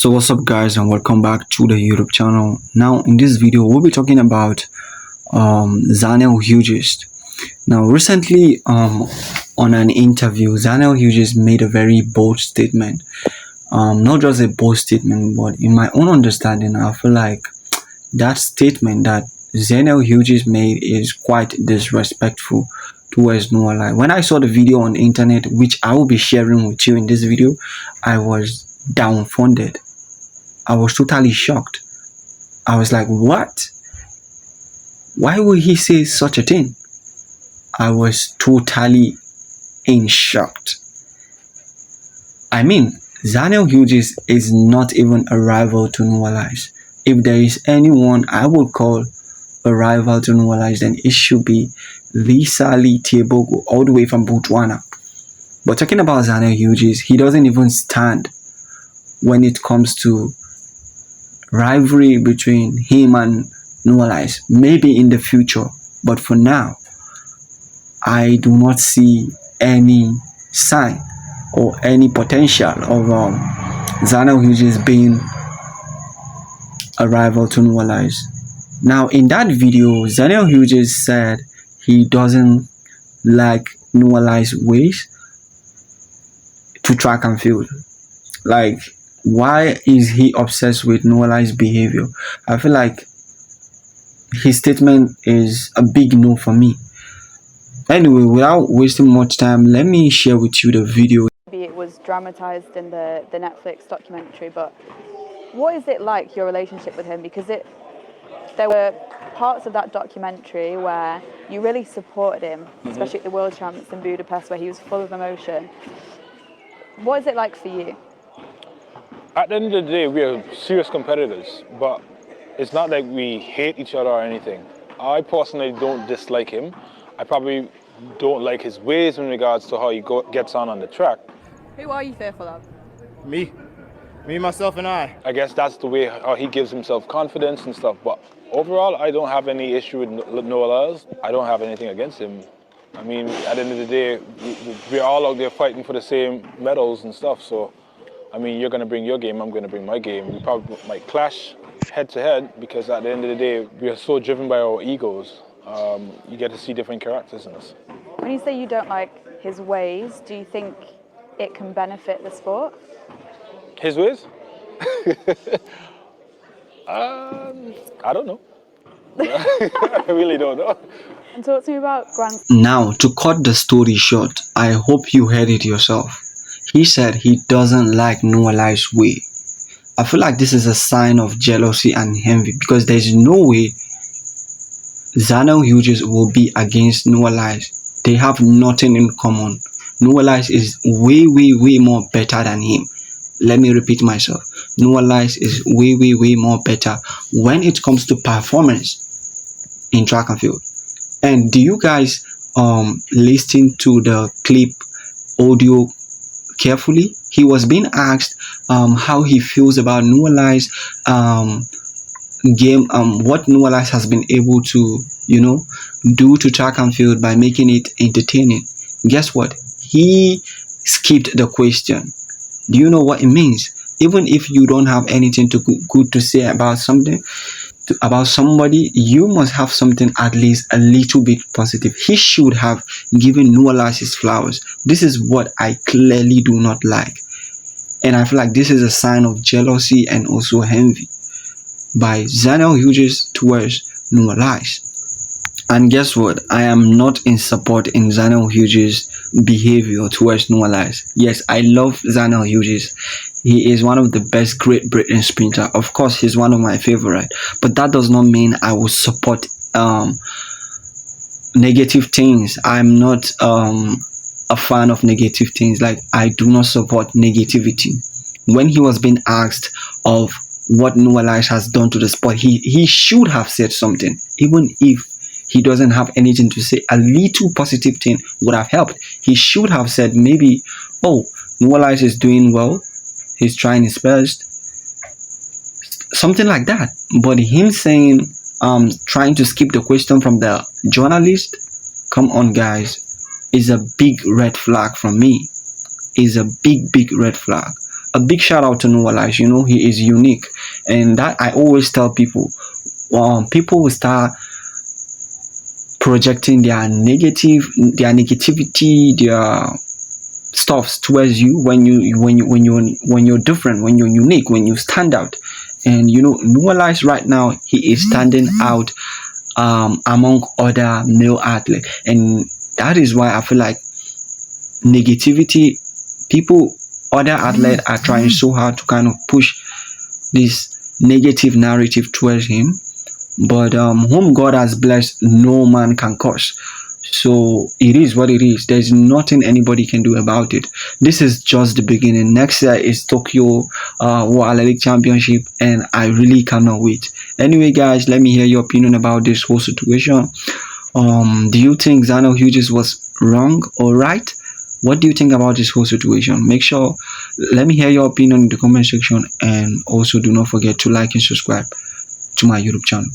So what's up guys, and welcome back to the YouTube channel. Now in this video we'll be talking about Zharnel Hughes. Now recently on an interview, Zharnel Hughes made a very bold statement. Not just a bold statement, but in my own understanding I feel like that statement that Zharnel Hughes made is quite disrespectful towards no Lyles. When I saw the video on the internet, which I will be sharing with you in this video, I was dumbfounded. I was totally shocked. I was like, what? Why would he say such a thing? I was totally in shock. I mean, Zharnel Hughes is not even a rival to no Lyles. If there is anyone I would call a rival to no Lyles, then it should be Lyles all the way from Botswana. But talking about Zharnel Hughes, he doesn't even stand when it comes to rivalry between him and no Lyles. Maybe in the future, but for now I do not see any sign or any potential of Zharnel Hughes being a rival to no Lyles. Now in that video, Zharnel Hughes said he doesn't like no Lyles' ways to track and field. Like, why is he obsessed with no Lyles' behavior? I feel like his statement is a big no for me. Anyway, without wasting much time, let me share with you the video. Maybe it was dramatized in the Netflix documentary, but what is it like, your relationship with him? Because there were parts of that documentary where you really supported him, especially at the World Champs in Budapest, where he was full of emotion. What is it like for you? At the end of the day, we are serious competitors, but it's not like we hate each other or anything. I personally don't dislike him. I probably don't like his ways in regards to how he gets on the track. Who are you fearful of? Me, myself, and I. I guess that's the way how he gives himself confidence and stuff, but overall, I don't have any issue with no Lyles. I don't have anything against him. I mean, at the end of the day, we're all out there fighting for the same medals and stuff, so I mean, you're going to bring your game, I'm going to bring my game. We probably might clash head to head because at the end of the day, we are so driven by our egos. You get to see different characters in us. When you say you don't like his ways, do you think it can benefit the sport? His ways? I don't know. I really don't know. And talk to me about Grant. Now, to cut the story short, I hope you heard it yourself. He said he doesn't like no Lyles' way. I feel like this is a sign of jealousy and envy, because there is no way Zharnel Hughes will be against no Lyles. They have nothing in common. No Lyles is way more better than him. Let me repeat myself. No Lyles is way more better when it comes to performance in track and field. And do you guys listen to the clip audio carefully? He was being asked how he feels about no Lyles game, what no Lyles has been able to do to track and field by making it entertaining. Guess what? He skipped the question. Do you know what it means? Even if you don't have anything good to say about something, about somebody, you must have something at least a little bit positive. He should have given no Lyles his flowers. This is what I clearly do not like, and I feel like this is a sign of jealousy and also envy by Zharnel Hughes towards no Lyles. And guess what? I am not in support in Zharnel Hughes' behavior towards no Lyles. Yes, I love Zharnel Hughes. He is one of the best Great Britain sprinter. Of course, he's one of my favorite. But that does not mean I will support negative things. I'm not a fan of negative things. Like, I do not support negativity. When he was being asked of what no Lyles has done to the sport, he should have said something. Even if he doesn't have anything to say, a little positive thing would have helped. He should have said maybe, oh, no Lyles is doing well, he's trying his best, something like that. But him saying trying to skip the question from the journalist, come on guys, is a big red flag from me. Is a big red flag. a big shout out to Noah Lyles. You know, he is unique, and that I always tell people. People will start projecting their negativity, their stuffs towards you when you're different, when you're unique, when you stand out. And you know, Noah Lyles right now, he is standing out among other male athletes, and that is why I feel like negativity, people, other athletes are trying so hard to kind of push this negative narrative towards him. But whom God has blessed, no man can curse. So it is what it is. There's nothing anybody can do about it. This is just the beginning. Next year is Tokyo World Athletic Championship, and I really cannot wait. Anyway, guys, let me hear your opinion about this whole situation. Do you think Zharnel Hughes was wrong or right? What do you think about this whole situation? Make sure, let me hear your opinion in the comment section, and also do not forget to like and subscribe to my YouTube channel.